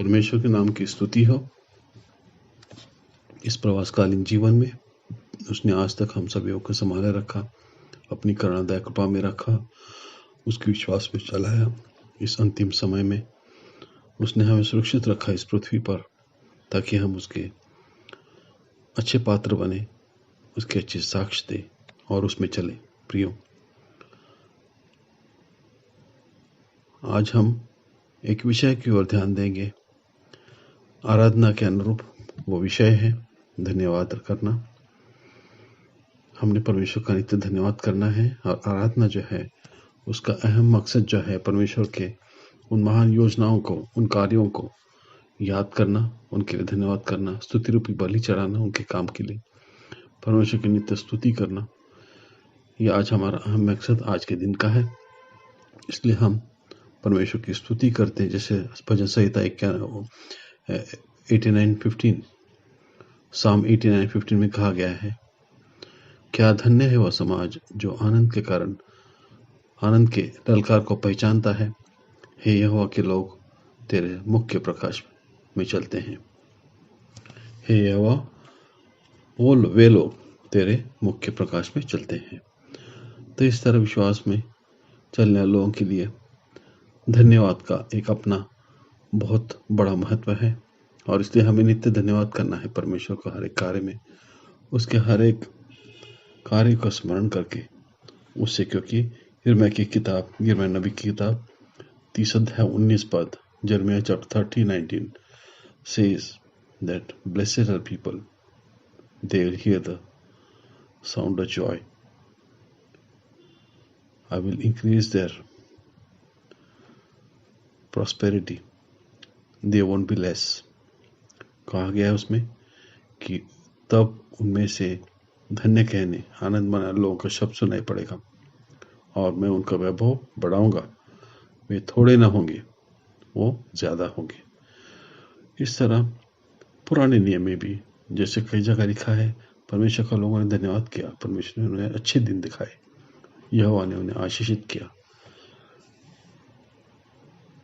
परमेश्वर के नाम की स्तुति हो। इस प्रवासकालीन जीवन में उसने आज तक हम सभी को संभाले रखा, अपनी करुणादय कृपा में रखा, उसके विश्वास में चलाया। इस अंतिम समय में उसने हमें सुरक्षित रखा इस पृथ्वी पर, ताकि हम उसके अच्छे पात्र बने, उसके अच्छे साक्ष्य दे और उसमें चले। प्रियो, आज हम एक विषय की ओर ध्यान देंगे। आराधना के अनुरूप वो विषय है धन्यवाद करना। हमने परमेश्वर का नित्य धन्यवाद करना है, और आराधना जो है उसका अहम मकसद जो है परमेश्वर के उन महान योजनाओं को, उन कार्यों को याद करना, उनके लिए धन्यवाद करना, स्तुति रूपी बलि चढ़ाना उनके काम के लिए, परमेश्वर की नित्य स्तुति करना। ये आज हमारा अहम मकसद आज के दिन का है। इसलिए हम परमेश्वर की स्तुति करते हैं। जैसे भजन संहिता 89:15 साम 89:15 में कहा गया है, क्या धन्य है वह समाज जो आनंद के कारण आनंद के ललकार को पहचानता है। हे यहोवा के लोग तेरे मुख्य प्रकाश में चलते हैं। हे यहोवा, बोल वे लोग तेरे मुख्य प्रकाश में चलते हैं। तो इस तरह विश्वास में चलने वाले लोगों के लिए धन्यवाद का एक अपना बहुत बड़ा महत्व है, और इसलिए हमें नित्य धन्यवाद करना है परमेश्वर को हर एक कार्य में, उसके हर एक कार्य को स्मरण करके उससे। क्योंकि यिर्मयाह नबी की किताब 30:19 Jeremiah chapter 30:19 says that blessed are people, they will hear the sound of joy. I will increase their prosperity, they won't be less. कहा गया है उसमें कि तब उनमें से धन्य कहने, आनंद मनाने लोगों का शब्द सुनाई पड़ेगा, और मैं उनका वैभव बढ़ाऊंगा। वे थोड़े न होंगे, वो ज्यादा होंगे। इस तरह पुराने नियम में भी जैसे कई जगह लिखा है, परमेश्वर का लोगों ने धन्यवाद किया, परमेश्वर ने उन्हें अच्छे दिन दिखाए, यहोवा ने उन्हें आशीषित किया।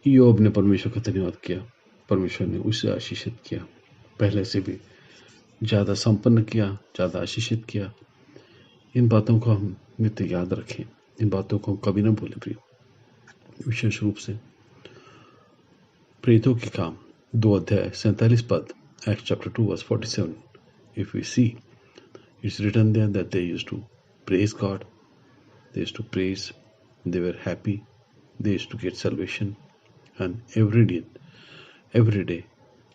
ईयोब ने परमेश्वर का धन्यवाद किया, परमेश्वर ने उसे आशीषित किया, पहले से भी ज्यादा संपन्न किया, ज्यादा आशीषित किया। इन बातों को हम नित्य याद रखें, इन बातों को कभी न भूलें। प्रियो, विशेष रूप से प्रेरितों के काम 2:47 Acts chapter 2:47. If we see, it's written there that they used to praise God, they used to praise, they were happy, they used to get salvation, and every day,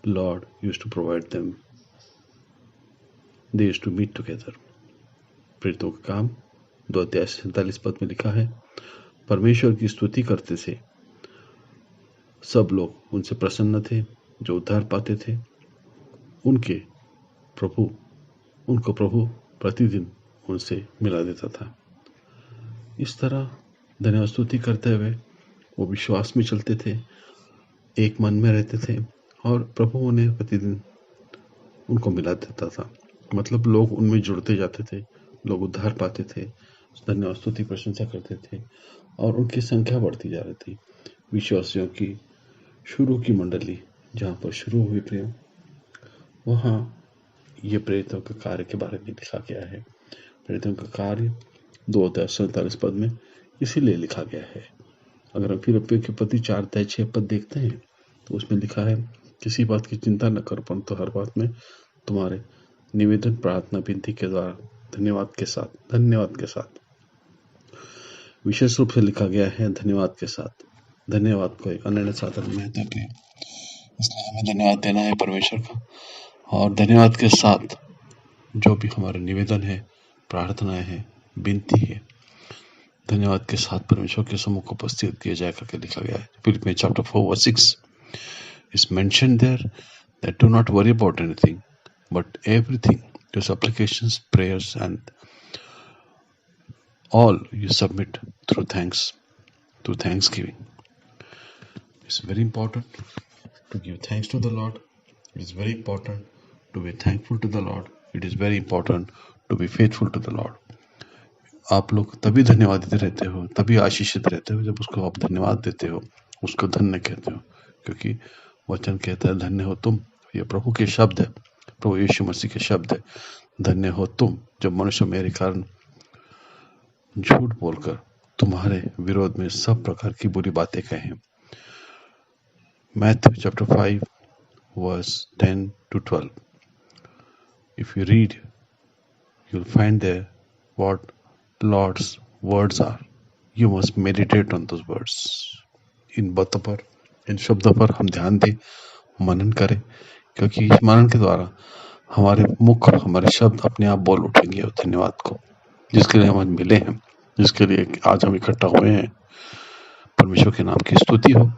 Lord used to provide them. They used to meet together. प्रेरितों का काम 2:47 में लिखा है, परमेश्वर की स्तुति करते थे, सब लोग उनसे प्रसन्न थे, जो उद्धार पाते थे। उनको प्रभु प्रतिदिन उनसे मिला देता था। इस तरह धन्यवाद स्तुति करते हुए वो विश्वास में चलते थे, एक मन में रहते थे, और प्रभु उन्हें प्रतिदिन उनको मिला देता था। मतलब लोग उनमें जुड़ते जाते थे, लोग उद्धार पाते थे, धन्यवाद स्तुति प्रशंसा करते थे, और उनकी संख्या बढ़ती जा रही थी। विश्वासियों की शुरू की मंडली जहाँ पर शुरू हुई प्रियो, वहाँ ये प्रेरितों के कार्य के बारे में लिखा गया है। प्रेरितों का कार्य 2:47 में इसीलिए लिखा गया है। अगर हम फिलिप्पियों के पत्री 4:6 देखते हैं तो उसमें लिखा है, किसी बात की चिंता न करो, परंतु हर बात में तुम्हारे निवेदन, प्रार्थना, विनती के द्वारा धन्यवाद के साथ, विशेष रूप से लिखा गया है धन्यवाद के साथ। धन्यवाद को एक अनन्य साधन महत्व है, इसलिए हमें धन्यवाद देना है परमेश्वर का, और धन्यवाद के साथ जो भी हमारे निवेदन है, प्रार्थनाएं हैं, विनती है, धन्यवाद के साथ परमेश्वर के सम्मुख उपस्थित किया जाए करके लिखा गया है। Philippians chapter 4:6 is mentioned there that do not worry about anything, but everything, your supplications, prayers, and all you submit through thanksgiving. It's very important to give thanks to the Lord. It is very important to be thankful to the Lord. It is very important to be faithful to the Lord. आप लोग तभी धन्यवादित रहते हो, तभी आशीषित रहते हो, जब उसको आप धन्यवाद देते हो, उसको धन्य कहते हो, क्योंकि वचन कहता है धन्य हो तुम, ये प्रभु के शब्द है, प्रभु यीशु मसीह के शब्द है, धन्य हो तुम जब मनुष्य मेरे कारण झूठ बोलकर तुम्हारे विरोध में सब प्रकार की बुरी बातें कहें। Matthew chapter 5 verse 10 to 12. If you read, you'll find there what Lord's words are. You must meditate on those words. इन बातों पर, इन शब्दों पर हम ध्यान दें, मनन करें, क्योंकि इस मनन के द्वारा हमारे मुख, हमारे शब्द अपने आप बोल उठेंगे और धन्यवाद को, जिसके लिए हम आज मिले हैं, जिसके लिए आज हम इकट्ठा हुए हैं, परमेश्वर के नाम की स्तुति हो।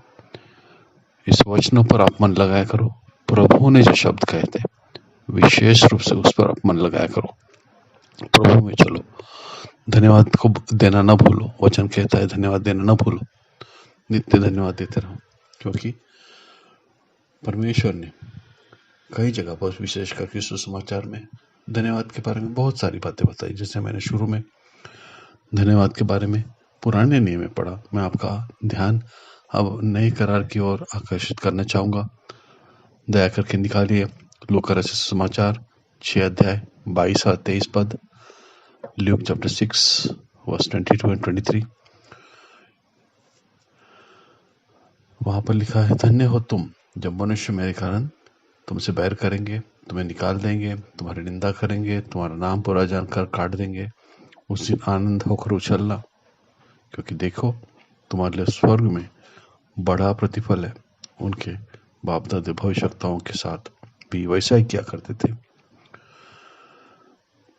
इस वचनों पर आप मन लगाया करो। प्रभु ने जो शब्द कहे थे विशेष रूप से उस पर आप मन लगाया करो। प्रभु में चलो, धन्यवाद को देना ना भूलो। वचन कहता है धन्यवाद देना ना भूलो, नित्य धन्यवाद देते रहो, क्योंकि परमेश्वर ने कई जगह पर, विशेष करके सुसमाचार में धन्यवाद के बारे में बहुत सारी बातें बताई। जैसे मैंने शुरू में धन्यवाद के बारे में पुराने नियम में पढ़ा, मैं आपका ध्यान अब नए करार की ओर आकर्षित करना चाहूंगा। दया करके निकालिए लूका रचित सुसमाचार 6 अध्याय 22 और 23 पद, ल्यूक चैप्टर 6 वर्स 22 एंड 23। वहां पर लिखा है, धन्य हो तुम जब मनुष्य मेरे कारण तुमसे बैर करेंगे, तुम्हें निकाल देंगे, तुम्हारी निंदा करेंगे, तुम्हारा नाम बुरा जानकर काट देंगे। उस दिन आनंद होकर उछलना, क्योंकि देखो तुम्हारे लिए स्वर्ग में बड़ा प्रतिफल है। उनके बाप दादे भविष्यवक्ताओं के साथ भी वैसा ही किया करते थे।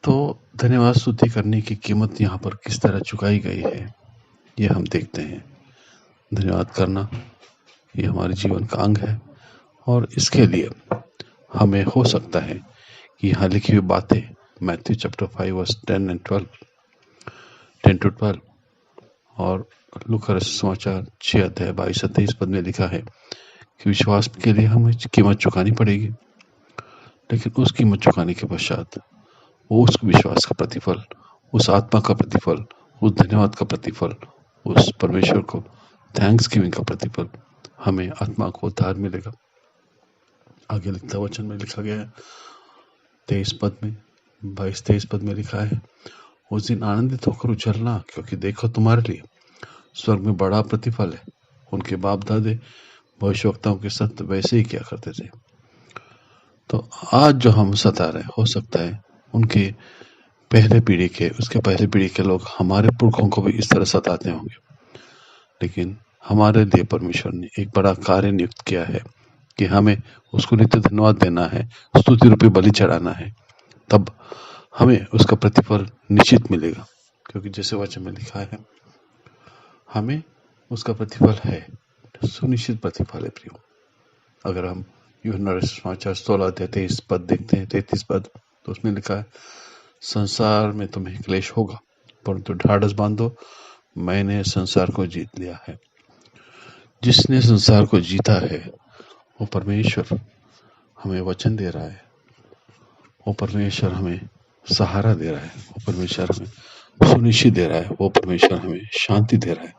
तो धन्यवाद स्तुति करने की कीमत यहाँ पर किस तरह चुकाई गई है, ये हम देखते हैं। धन्यवाद करना ये हमारे जीवन का अंग है, और इसके लिए हमें हो सकता है कि यहाँ लिखी हुई बातें मैथ्यू चैप्टर 5 वर्स 10 to 12 और लूका रचित सुसमाचार 6 अध्याय 22 और 23 पद में लिखा है कि विश्वास के लिए हमें कीमत चुकानी पड़ेगी, लेकिन उस कीमत चुकाने के पश्चात वो उस विश्वास का प्रतिफल, उस आत्मा का प्रतिफल, उस धन्यवाद का प्रतिफल, उस परमेश्वर को थैंक्स गिविंग का प्रतिफल हमें आत्मा को उद्धार मिलेगा। आगे लिखता वचन में लिखा गया है 23 पद में, 22-23 पद में लिखा है, उस दिन आनंदित होकर उछलना, क्योंकि देखो तुम्हारे लिए स्वर्ग में बड़ा प्रतिफल है। उनके बाप दादे भविष्यवक्ताओं के साथ वैसे ही किया करते थे। तो आज जो हम सता रहे, हो सकता है उनके पहले पीढ़ी के, उसके पहले पीढ़ी के लोग हमारे पुरखों को भी इस तरह सताते होंगे, लेकिन हमारे लिए परमेश्वर ने एक बड़ा कार्य नियुक्त किया है कि हमें उसको नित्य धन्यवाद देना है, स्तुति रूपी बलि चढ़ाना है, तब हमें उसका प्रतिफल निश्चित मिलेगा। क्योंकि जैसे वचन में लिखा है, हमें उसका प्रतिफल है, सुनिश्चित प्रतिफल है। प्रियो, अगर हम यूहन्ना रचित सुसमाचार 16 अध्याय 23 पद देखते हैं, 33 पद, तो उसमें लिखा है, संसार में तुम्हें क्लेश होगा, परंतु ढाढ़स बांधो, मैंने संसार को जीत लिया है। जिसने संसार को जीता है वो परमेश्वर हमें वचन दे रहा है, वो परमेश्वर हमें सहारा दे रहा है, वो परमेश्वर हमें सुनिश्चित दे रहा है, वो परमेश्वर हमें शांति दे रहा है।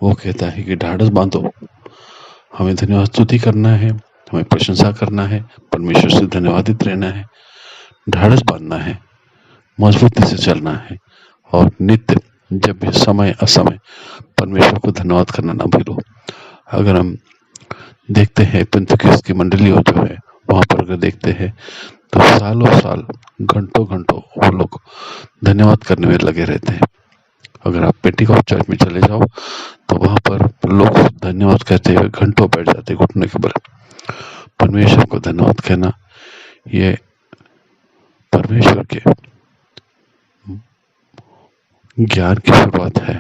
वो कहता है कि ढाढ़स बांधो, हमें धन्यवाद स्तुति करना है, हमें प्रशंसा करना है, परमेश्वर से धन्यवादित रहना है, ढाढ़स बांधना है, मजबूती से चलना है, और नित्य जब भी समय असमय परमेश्वर को धन्यवाद करना ना भूलो। अगर हम देखते हैं पेंतुकिस्त की मंडली जो है, वहां पर अगर देखते हैं तो सालों साल, घंटों घंटों वो लोग धन्यवाद करने में लगे रहते हैं। अगर आप पेंटिकॉस्ट चर्च में चले जाओ तो वहां पर लोग धन्यवाद कहते हुए घंटों बैठ जाते घुटने के बल। परमेश्वर को धन्यवाद कहना ये परमेश्वर के ज्ञान की शुरुआत है,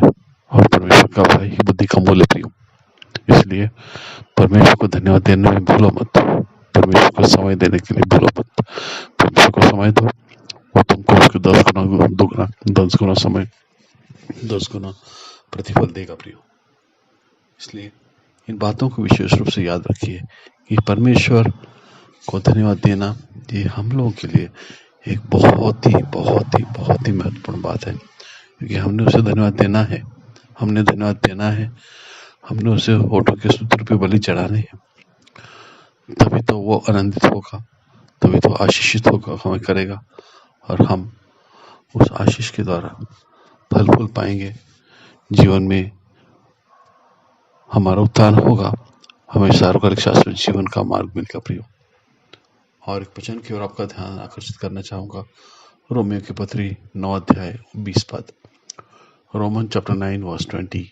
और परमेश्वर का भाई ही बुद्धि का मूल प्रिय। इसलिए परमेश्वर को धन्यवाद देने में भूलो मत, परमेश्वर को समय देने के लिए भूलो मत। परमेश्वर को समय दो, वो तुमको उसके 10 गुना दुगना, 10 गुना समय, 10 गुना प्रतिफल देगा प्रियो। इसलिए इन बातों को विशेष रूप से याद रखिए कि परमेश्वर को धन्यवाद देना ये हम लोगों के लिए एक बहुत ही महत्वपूर्ण बात है, क्योंकि हमने उसे धन्यवाद देना है, हमने उसे होठों के सूत्र पे बलि चढ़ाने हैं। तभी तो वो आनंदित होगा, तभी तो आशीषित होगा, हमें करेगा और हम उस आशीष के द्वारा फल फूल पाएंगे। जीवन में हमारा उत्थान होगा, हमें सार्वकालिक शाश्वत जीवन का मार्ग मिलेगा प्रियो। और एक वचन की ओर आपका ध्यान आकर्षित करना चाहूंगा, रोमियो की पत्री 9 अध्याय 20 पद। Roman chapter 9 verse 20।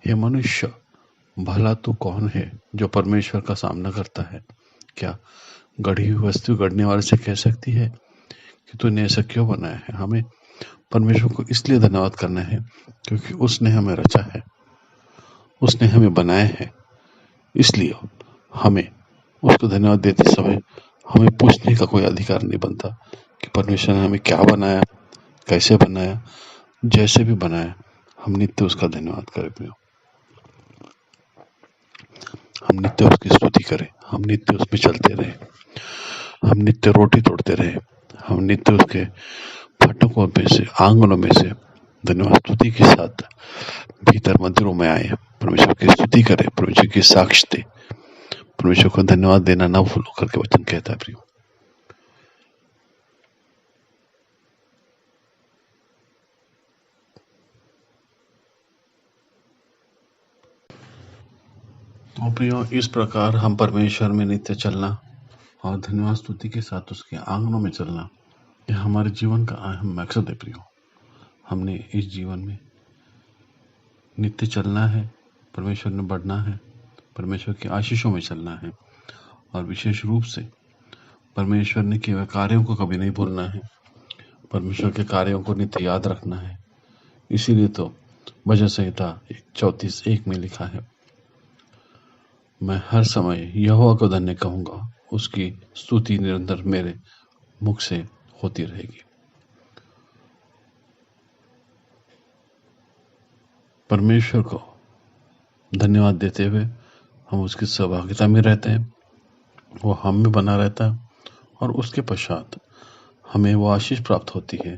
हे मनुष्य, भला तू कौन है जो परमेश्वर का सामना करता है? क्या गढ़ी हुई वस्तु गढ़ने वाले से कह सकती है कि तूने ऐसा क्यों बनाया है? हमें परमेश्वर को इसलिए धन्यवाद करना है क्योंकि उसने हमें रचा है, उसने हमें बनाया है। इसलिए हमें उसको धन्यवाद देते समय हमें पूछने का कोई अधिकार नहीं बनता कि परमेश्वर ने हमें क्या बनाया, कैसे बनाया। जैसे भी बनाया, हम नित्य उसका धन्यवाद करें प्रियो। हम नित्य उसकी स्तुति करें, हम नित्य उसमें चलते रहे, हम नित्य रोटी तोड़ते रहे, हम नित्य उसके फाटकों में से, आंगनों में से धन्यवाद स्तुति के साथ भीतर मंदिरों में आए, परमेश्वर की स्तुति करें, परमेश्वर की साक्ष्य दे। परमेश्वर को धन्यवाद देना ना भूलो करके वचन कहता है प्रियो। तो प्रियो, इस प्रकार हम परमेश्वर में नित्य चलना और धन्यवाद स्तुति के साथ उसके आंगनों में चलना, यह हमारे जीवन का अहम मकसद है प्रियो। हमने इस जीवन में नित्य चलना है, परमेश्वर में बढ़ना है, परमेश्वर के आशीषों में चलना है और विशेष रूप से परमेश्वर ने किए हुए कार्यों को कभी नहीं भूलना है, परमेश्वर के कार्यों को नित्य याद रखना है। इसीलिए तो भजन संहिता 34:1 में लिखा है, मैं हर समय यहोवा को धन्य कहूंगा, उसकी स्तुति निरंतर मेरे मुख से होती रहेगी। परमेश्वर को धन्यवाद देते हुए हम उसकी सहभागिता में रहते हैं, वो हम में बना रहता है और उसके पश्चात हमें वो आशीष प्राप्त होती है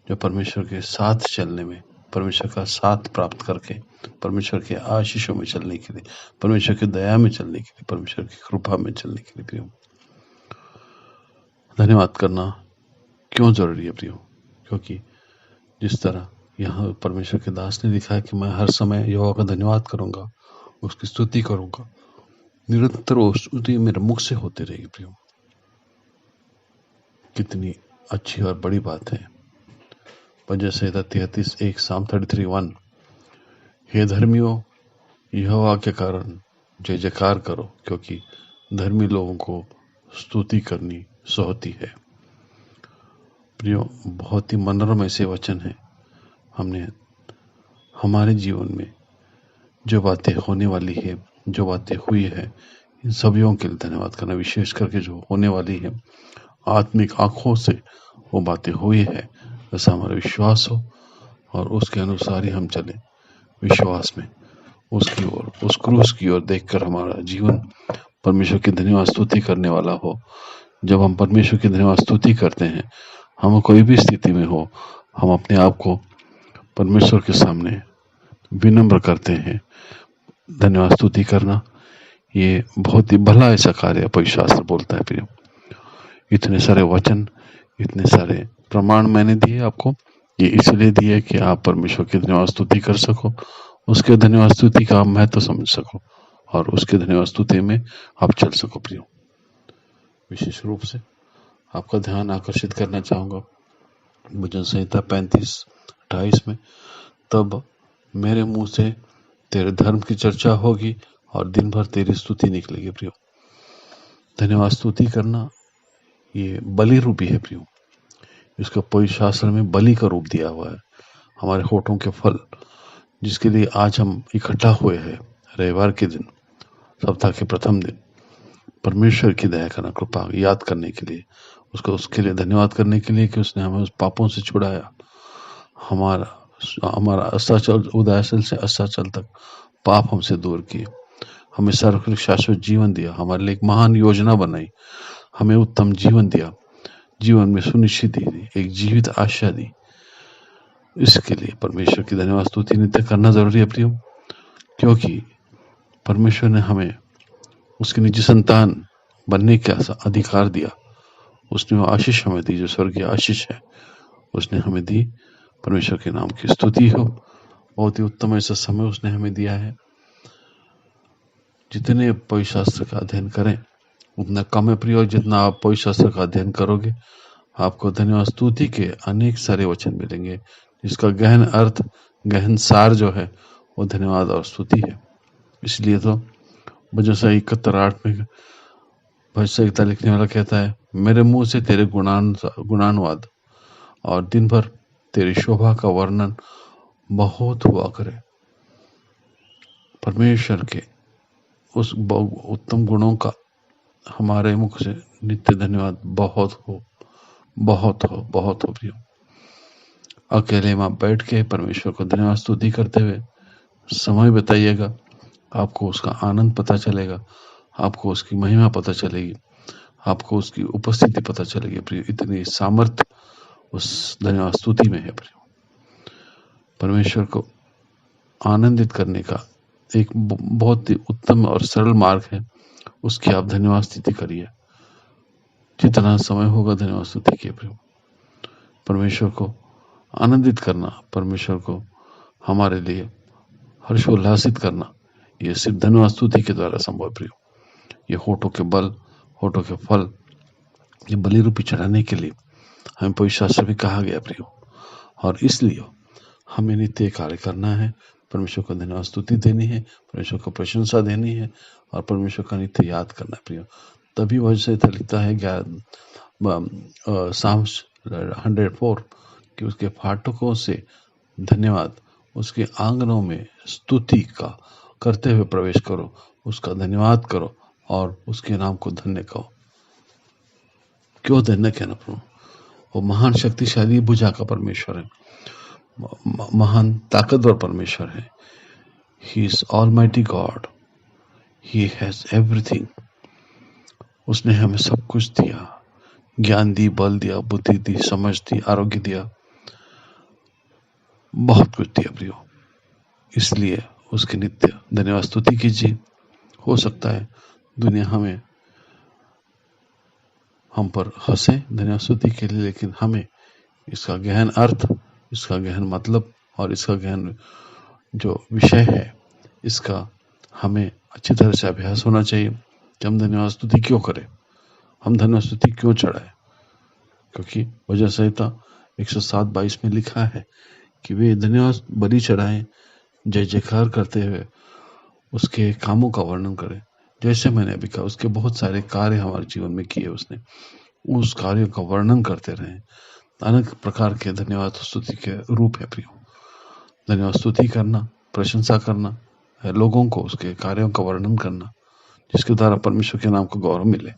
जो परमेश्वर के साथ चलने में, परमेश्वर का साथ प्राप्त करके, परमेश्वर के आशीषों में चलने के लिए, परमेश्वर की दया में चलने के लिए, परमेश्वर की कृपा में चलने के लिए प्रियो धन्यवाद करना क्यों जरूरी है प्रियो? क्योंकि जिस तरह यहाँ परमेश्वर के दास ने लिखा है कि मैं हर समय यहोवा का धन्यवाद करूंगा, उसकी स्तुति करूंगा, निरंतर वो स्तुति मेरे मुख से होती रहेगी प्रियो। कितनी अच्छी और बड़ी बात है। भजन संहिता 33:1, साम 33:1। हे धर्मियों, यहोवा के कारण जय जयकार करो, क्योंकि धर्मी लोगों को स्तुति करनी सोहती है। प्रियो, बहुत ही मनोरम ऐसे वचन है। हमने हमारे जीवन में जो बातें होने वाली है, जो बातें हुई है, इन सभी के लिए धन्यवाद करना। विशेष करके जो होने वाली है, आत्मिक आंखों से वो बातें हुई है, ऐसा हमारा विश्वास हो और उसके अनुसार ही हम चले विश्वास में, उसकी ओर, उस क्रूस की ओर देखकर हमारा जीवन परमेश्वर की धन्यवाद स्तुति करने वाला हो। जब हम परमेश्वर की धन्यवाद स्तुति करते हैं, हम कोई भी स्थिति में हो, हम अपने आप को परमेश्वर के सामने विनम्र करते हैं। धन्यवाद स्तुति करना ये बहुत ही भला ऐसा कार्य पवित्र शास्त्र बोलता है प्रियो। इतने सारे वचन, इतने सारे प्रमाण मैंने दिए आपको, ये इसलिए दिए कि आप परमेश्वर की धन्यवाद स्तुति कर सको, उसके धन्यवाद स्तुति का महत्व समझ सको और उसके धन्यवाद स्तुति में आप चल सको प्रियो। विशेष रूप से आपका ध्यान आकर्षित करना चाहूंगा भजन संहिता 35:28 में, तब मेरे मुंह से तेरे धर्म की चर्चा होगी और दिन भर तेरी स्तुति निकलेगी प्रियो। धन्यवाद स्तुति करना ये बलि रूपी है प्रियो। इसका पवित्र शास्त्र में बलि का रूप दिया हुआ है। हमारे होठों के फल जिसके लिए आज हम इकट्ठा हुए हैं, रविवार के दिन, सप्ताह के प्रथम दिन, परमेश्वर की दया करना, कृपा याद करने के लिए, उसको उसके लिए धन्यवाद करने के लिए कि उसने हमें उस पापों से छुड़ाया, हमारा अस्ताचल, उदयाचल से अस्ताचल तक पाप हमसे दूर किए, हमें सर्वकालिक शाश्वत जीवन दिया, हमारे लिए एक महान योजना बनाई, हमें उत्तम जीवन दिया, जीवन में सुनिश्चित दी, एक जीवित आशा दी। इसके लिए परमेश्वर की धन्यवाद स्तुति नित्य करना जरूरी है प्रियो, क्योंकि परमेश्वर ने हमें उसकी निजी संतान बनने का अधिकार दिया, उसने वो आशीष हमें दी जो स्वर्गीय आशीष है, उसने हमें दी। परमेश्वर के नाम की स्तुति हो। बहुत ही उत्तम ऐसा समय उसने हमें दिया है। जितने पवित्र शास्त्र का अध्ययन करें उतना कम है प्रिय। जितना आप पवित्र शास्त्र का अध्ययन करोगे आपको धन्यवाद स्तुति के अनेक सारे वचन मिलेंगे, जिसका गहन अर्थ, गहन सार जो है वो धन्यवाद और स्तुति है। इसलिए तो भजन संहिता 71:8 में भजन संहिता लिखने वाला कहता है, मेरे मुंह से तेरे गुणानुवाद और दिन भर तेरी शोभा का वर्णन बहुत हुआ करे। परमेश्वर के उस उत्तम गुणों का हमारे मुख से नित्य धन्यवाद बहुत हो, बहुत हो, बहुत हो प्रियो। अकेले में बैठ के परमेश्वर को धन्यवाद स्तुति करते हुए समय बताइएगा, आपको उसका आनंद पता चलेगा, आपको उसकी महिमा पता चलेगी, आपको उसकी उपस्थिति पता चलेगी प्रियो। इतनी सामर्थ्य उस धन्यवाद स्तुति में है प्रियो। परमेश्वर को आनंदित करने का एक बहुत ही उत्तम और सरल मार्ग है, उसकी आप धन्यवाद स्तुति करिए। जितना समय होगा धन्यवाद स्तुति किए प्रियो। परमेश्वर को आनंदित करना, परमेश्वर को हमारे लिए हर्षोल्लासित करना, ये सिर्फ धन्यवाद स्तुति के द्वारा संभव प्रियो। ये होठों के बल, होठों के फल, ये बलि रूपी चढ़ाने के लिए हमें पवित्र शास्त्र में कहा गया प्रियो। और इसलिए हमें नित्य कार्य करना है, परमेश्वर को धन्यवाद स्तुति देनी है, परमेश्वर को प्रशंसा देनी है और परमेश्वर का नित्य याद करना है प्रियो। तभी वह से लिखता है साम्स 104 कि उसके फाटकों से धन्यवाद, उसके आंगनों में स्तुति का करते हुए प्रवेश करो, उसका धन्यवाद करो और उसके नाम को धन्य कहो। क्यों धन्य कहना प्रभु? वो महान शक्तिशाली भुजा का परमेश्वर है, महान ताकतवर परमेश्वर है। He is almighty God, he has everything. उसने हमें सब कुछ दिया, ज्ञान दी, बल दिया, बुद्धि दी, समझ दी, आरोग्य दिया, बहुत कुछ दिया प्रियो। इसलिए उसके नित्य धन्यवाद स्तुति कीजिए। हो सकता है दुनिया हम पर हंसे धन्यवाद स्तुति के लिए, लेकिन हमें इसका गहन अर्थ, इसका गहन मतलब और इसका गहन जो विषय है, इसका हमें अच्छी तरह से अभ्यास होना चाहिए कि हम धन्यवाद स्तुति क्यों करें, हम धन्यवाद स्तुति क्यों चढ़ाएं। क्योंकि भजन संहिता 107:22 में लिखा है कि वे धन्यवाद बलि चढ़ाएं, जय जयकार करते हुए उसके कामों का वर्णन करें। जैसे मैंने अभी कहा, उसके बहुत सारे कार्य हमारे जीवन में किए उसने, उस कार्यों का वर्णन करते रहे। अनेक प्रकार के धन्यवाद स्तुति के रूप है प्रियो। धन्यवाद स्तुति करना, प्रशंसा करना है, लोगों को उसके कार्यों का वर्णन करना, जिसके द्वारा परमेश्वर के नाम को गौरव मिले।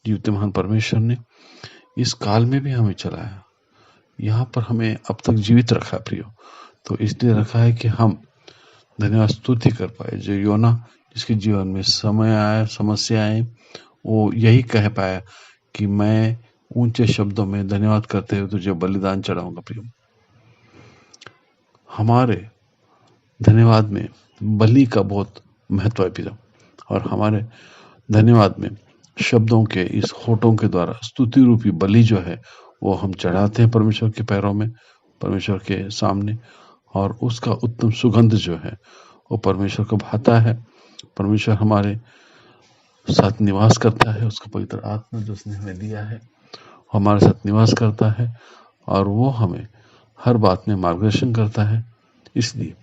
जीवित महान परमेश्वर ने इस काल में भी हमें चलाया, यहाँ पर हमें अब तक जीवित रखा प्रियो, तो इसलिए रखा है कि हम धन्यवाद स्तुति कर पाए। जो योना, जिसके जीवन में समय आया, समस्या आए, वो यही कह पाया कि मैं ऊंचे शब्दों में धन्यवाद करते हुए तुझे बलिदान चढ़ाऊंगा प्रियो। हमारे धन्यवाद में बलि का बहुत महत्व है प्रियो, और हमारे धन्यवाद में शब्दों के इस होठों के द्वारा स्तुति रूपी बलि जो है वो हम चढ़ाते हैं परमेश्वर के पैरों में, परमेश्वर के सामने, और उसका उत्तम सुगंध जो है वो परमेश्वर को भाता है। परमेश्वर हमारे साथ निवास करता है, उसका पवित्र आत्मा जो उसने हमें दिया है हमारे साथ निवास करता है और वो हमें हर बात में मार्गदर्शन करता है। इसलिए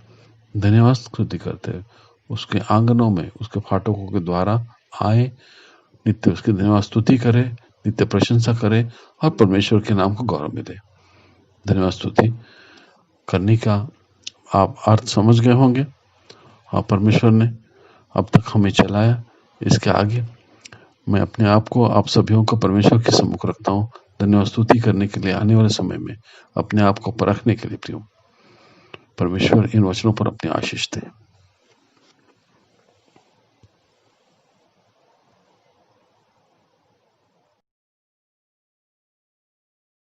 धन्यवाद स्तुति करते हैं, उसके आंगनों में, उसके फाटकों के द्वारा आए, नित्य उसकी धन्यवाद स्तुति करे, नित्य प्रशंसा करे और परमेश्वर के नाम को गौरव मिले। धन्यवाद स्तुति करने का आप अर्थ समझ गए होंगे, और परमेश्वर ने अब तक हमें चलाया। इसके आगे मैं अपने आप को, आप सभी को परमेश्वर के सम्मुख रखता हूँ, धन्यवाद स्तुति करने के लिए आने वाले समय में अपने आप को परखने के लिए प्रियो। परमेश्वर इन वचनों पर अपनी आशीष दे।